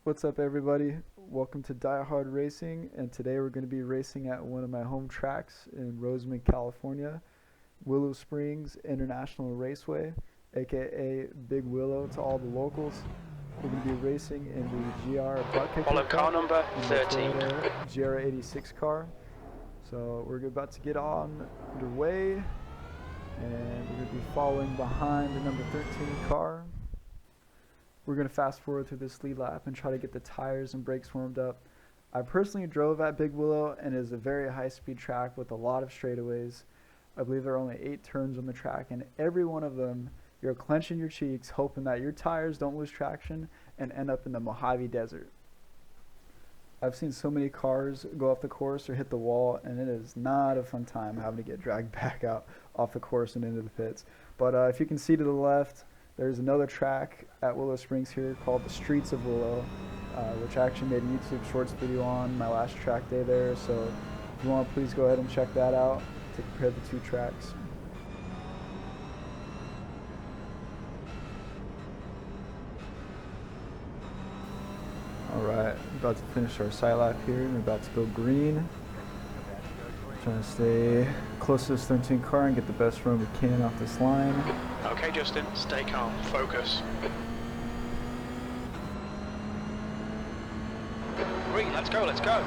What's up, everybody? Welcome to Die Hard Racing, and today we're going to be racing at one of my home tracks in Roseman, California, Willow Springs International Raceway, aka Big Willow to all the locals. We're going to be racing in the GR butt kicker Follow car number 13. GT86 car. So we're about to get on underway, and we're going to be following behind the number 13 car. We're going to fast forward through this lead lap and try to get the tires and brakes warmed up. I personally drove at Big Willow, and it is a very high-speed track with a lot of straightaways. I believe there are only 8 turns on the track, and every one of them, you're clenching your cheeks, hoping that your tires don't lose traction and end up in the Mojave Desert. I've seen so many cars go off the course or hit the wall, and it is not a fun time having to get dragged back out off the course and into the pits. But if you can see to the left, there's another track at Willow Springs here called the Streets of Willow, which I actually made a YouTube Shorts video on my last track day there. So if you want, please go ahead and check that out to compare the two tracks. Alright, about to finish our side lap here, and we're about to go green. Trying to stay close to this 13 car and get the best run we can off this line. Okay, Justin, stay calm, focus. Green, let's go, let's go.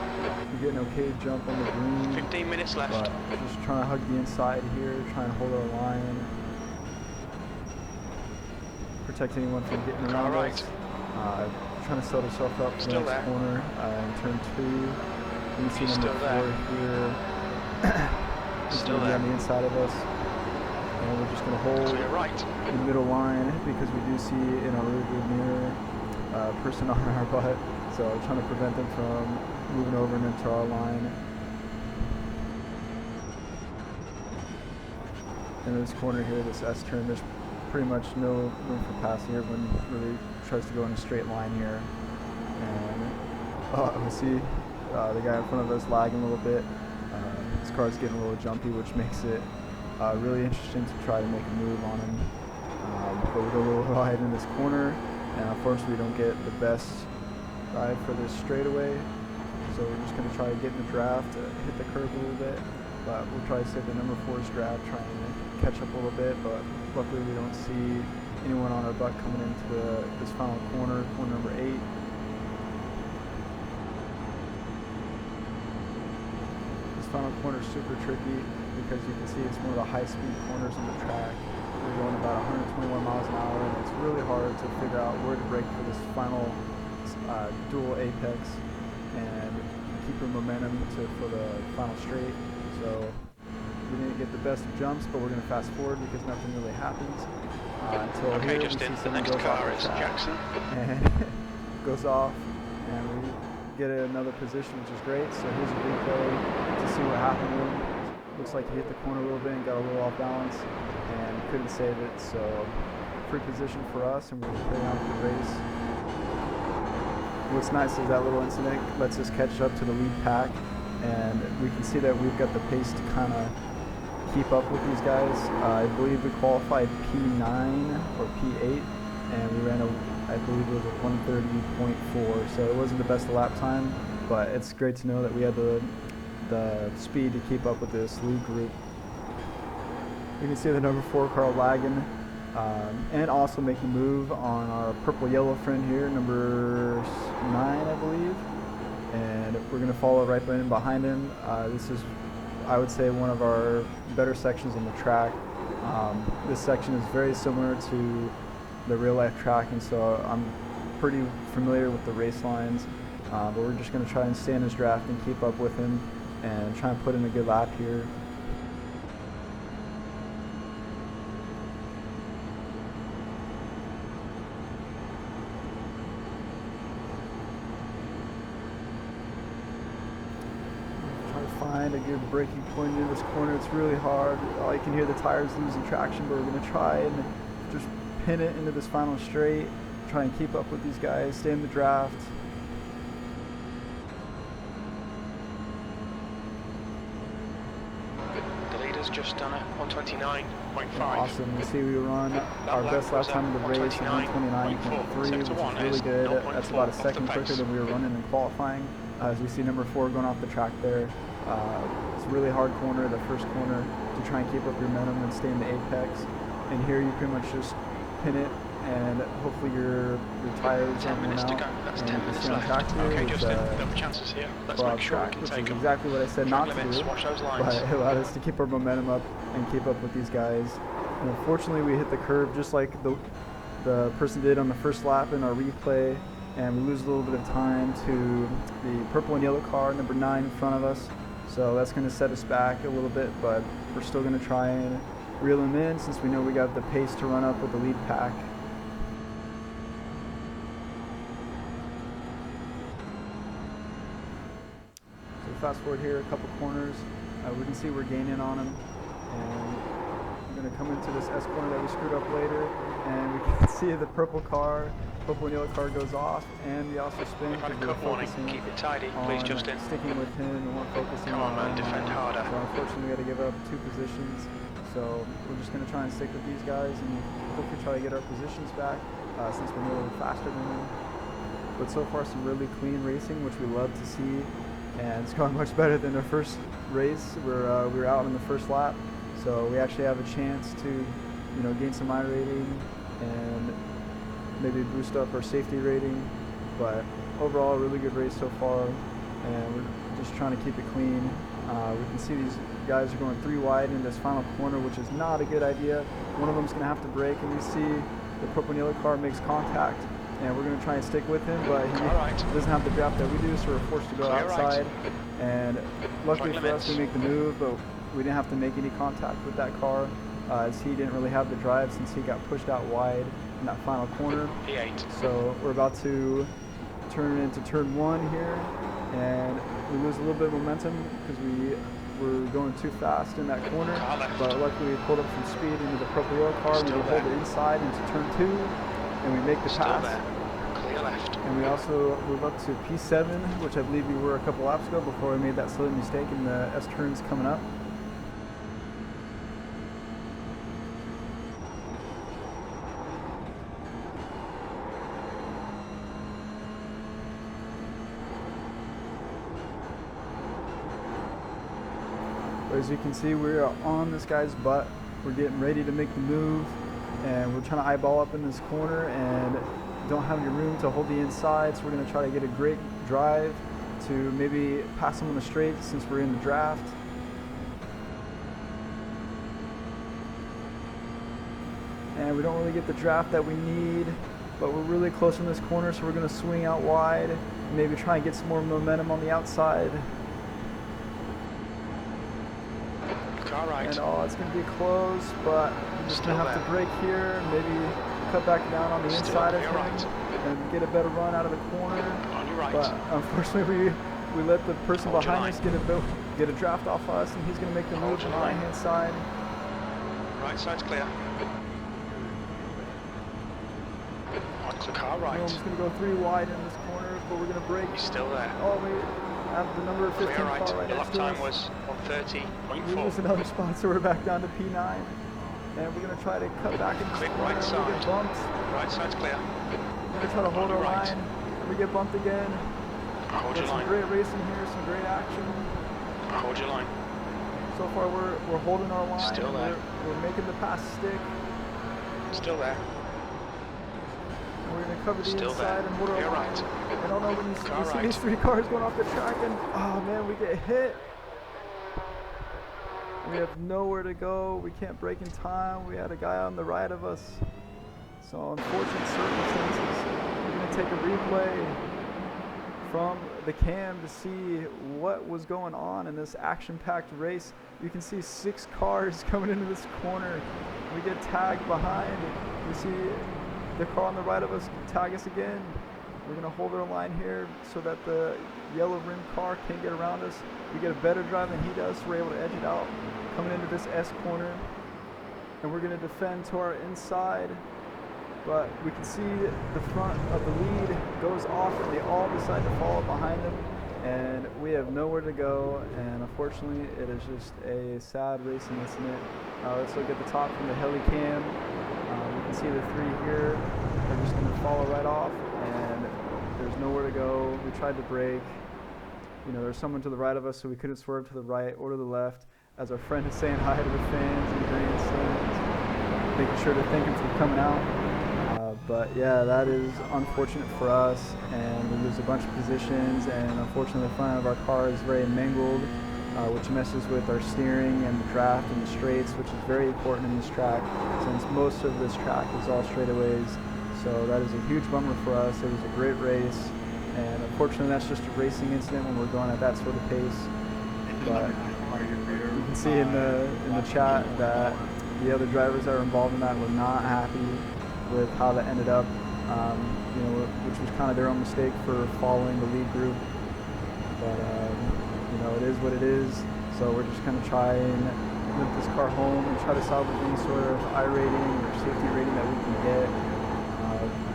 We're getting okay jump on the green. 15 minutes left. Just trying to hug the inside here, trying to hold our line. Protect anyone from getting around us. Trying to set ourselves up for the next corner in turn 2. You can see number 4 here. He's still there on the inside of us, and we're just going to hold the middle line because we do see in our rearview mirror a person on our butt, so trying to prevent them from moving over and into our line. In this corner here, this S turn, there's pretty much no room for passing. Everyone really tries to go in a straight line here, and we see the guy in front of us lagging a little bit. His car's getting a little jumpy, which makes it really interesting to try to make a move on him. But we go a little wide in this corner, and unfortunately we don't get the best ride for this straightaway. So we're just going to try to get in the draft, hit the curb a little bit. But we'll try to save the number 4's draft, trying to catch up a little bit. But luckily we don't see anyone on our butt coming into this final corner, corner number 8. Final corner is super tricky because you can see it's one of the high-speed corners on the track. We're going about 121 miles an hour, and it's really hard to figure out where to brake for this final dual apex and keep your momentum for the final straight. So we didn't get the best of jumps, but we're going to fast forward because nothing really happens until okay, here Justin, we see the next car is Jackson, and goes off, and we get another position, which is great. So here's a replay to see what happened to him. Looks like he hit the corner a little bit and got a little off balance and couldn't save it. So free position for us, and we're going to carry on with the race. What's nice is that little incident lets us catch up to the lead pack, and we can see that we've got the pace to kind of keep up with these guys. I believe we qualified P9 or P8, and we ran I believe it was a 130.4, so it wasn't the best lap time, but it's great to know that we had the speed to keep up with this lead group. You can see the number 4 car lagging, and also making a move on our purple-yellow friend here, number 9, I believe, and we're going to follow right in behind him. This is, I would say, one of our better sections on the track. This section is very similar to the real life track, and so I'm pretty familiar with the race lines, but we're just going to try and stay in his draft and keep up with him and try and put in a good lap here. Try to find a good braking point in this corner. It's really hard. You can hear the tires losing traction, but we're going to try and just pin it into this final straight, try and keep up with these guys, stay in the draft. The leader was just done at 129.5. Awesome. You see we run our best lap time of the race at 129.3, which is really good. That's about a second quicker than we were running in qualifying. As we see number 4 going off the track there. It's a really hard corner, the first corner, to try and keep up your momentum and stay in the apex. And here you pretty much just pin it, and hopefully your tires 10 minutes to go. That's 10 minutes left. Okay, Justin, there are chances here. Let's make sure we can take them. Exactly what I said not to do, watch those lines. but it allowed us to keep our momentum up and keep up with these guys. And unfortunately, we hit the curb just like the person did on the first lap in our replay, and we lose a little bit of time to the purple and yellow car, number 9 in front of us. So that's going to set us back a little bit, but we're still going to try and reel them in since we know we got the pace to run up with the lead pack. So fast forward here, a couple corners. We can see we're gaining on them, and we're going to come into this S corner that we screwed up later, and we can see the purple and yellow car goes off, and we also spin. We've had a cut warning. Keep it tidy, please, Justin. Sticking with him, and we're focusing on. Come on, man, defend harder. So unfortunately, we got to give up 2 positions. So we're just going to try and stick with these guys and hopefully try to get our positions back since we're a little faster than them. But so far, some really clean racing, which we love to see, and it's gone much better than our first race. We were out in the first lap, so we actually have a chance to, gain some iRating and maybe boost up our safety rating. But overall, a really good race so far, and we're just trying to keep it clean. We can see these guys are going 3 wide in this final corner, which is not a good idea. One of them's going to have to brake, and we see the purple and yellow car makes contact, and we're going to try and stick with him, but he doesn't have the draft that we do, so we're forced to go outside. And luckily for us, we make the move, but we didn't have to make any contact with that car, as he didn't really have the drive since he got pushed out wide in that final corner. So we're about to turn into turn 1 here, and we lose a little bit of momentum because we were going too fast in that corner, but luckily we pulled up some speed into the purple yellow car, and we hold it inside into turn 2, and we make the pass. Clear left. And we also move up to P7, which I believe we were a couple laps ago before we made that silly mistake in the S turns coming up. As you can see, we're on this guy's butt. We're getting ready to make the move, and we're trying to eyeball up in this corner and don't have any room to hold the inside, so we're going to try to get a great drive to maybe pass him on the straight since we're in the draft. And we don't really get the draft that we need, but we're really close in this corner, so we're going to swing out wide and maybe try and get some more momentum on the outside. Right. And it's going to be close, but I'm just going to have to brake here and maybe cut back down on the inside of him and get a better run out of the corner. On your right. But unfortunately, we let the person behind us get a draft off us, and he's going to make the move on the right-hand side. Right side's clear. Onto car right. I'm just going to go 3 wide in this corner, but we're going to brake. He's still there. Oh, we have the number 15 car right next to us. The lap time was 130.4. We lose another spot, so we're back down to P9. And we're going to try to cut back in this corner. Right side. We get bumped. Right side's clear. We're going to try to hold our line. And we get bumped again. Hold your line. Some great racing here, some great action. Hold your line. So far we're holding our line. Still there. We're making the pass stick. Still there. And we're going to cover the Still inside there. and hold our You're line. right. And oh no, when you see right. these 3 cars going off the track, and oh man, we get hit. We have nowhere to go. We can't brake in time. We had a guy on the right of us. So unfortunate circumstances. We're going to take a replay from the cam to see what was going on in this action-packed race. You can see 6 cars coming into this corner. We get tagged behind. We see the car on the right of us tag us again. We're going to hold our line here so that the yellow rim car can't get around us. We get a better drive than he does, so we're able to edge it out coming into this S corner. And we're going to defend to our inside. But we can see the front of the lead goes off, and they all decide to follow behind them. and we have nowhere to go, and unfortunately it is just a sad racing incident. Let's look at the top from the heli cam. You can see the three here. They're just going to follow right off, and there's nowhere to go. We tried to brake. You know, there's someone to the right of us, so we couldn't swerve to the right or to the left. As our friend is saying hi to the fans in the grandstands, making sure to thank him for coming out. But yeah, that is unfortunate for us, and we lose a bunch of positions, and unfortunately the front of our car is very mangled, which messes with our steering and the draft and the straights, which is very important in this track since most of this track is all straightaways. So that is a huge bummer for us. It was a great race, and unfortunately that's just a racing incident when we're going at that sort of pace. But you can see in the chat that the other drivers that were involved in that were not happy with how that ended up, you know, which was kind of their own mistake for following the lead group. But you know, it is what it is. So we're just going to try and limp this car home and try to salvage any sort of iRating or safety rating that we can get.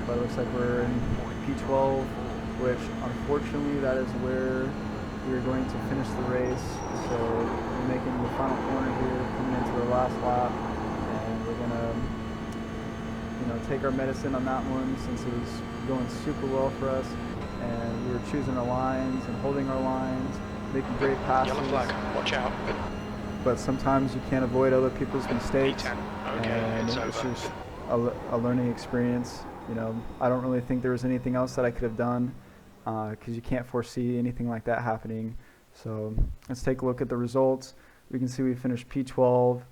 But it looks like we're in P12, which unfortunately that is where we're going to finish the race. So we're making the final corner here, coming into the last lap, and we're going to, you know, take our medicine on that one since it was going super well for us, and we were choosing our lines and holding our lines, making great passes. Yellow flag, watch out. But sometimes you can't avoid other people's mistakes, Okay, and it's just a learning experience. You know, I don't really think there was anything else that I could have done because you can't foresee anything like that happening. So let's take a look at the results. We can see we finished P12.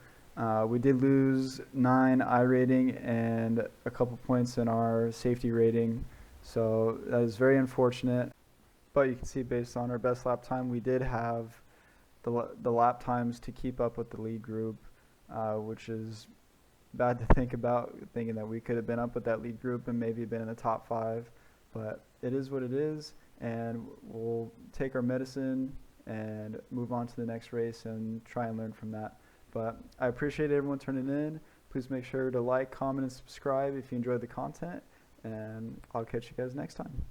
We did lose 9 iRating and a couple points in our safety rating, so that is very unfortunate. But you can see based on our best lap time, we did have the lap times to keep up with the lead group, which is bad to think about, thinking that we could have been up with that lead group and maybe been in the top 5. But it is what it is, and we'll take our medicine and move on to the next race and try and learn from that. But I appreciate everyone turning in. Please make sure to like, comment, and subscribe if you enjoyed the content, and I'll catch you guys next time.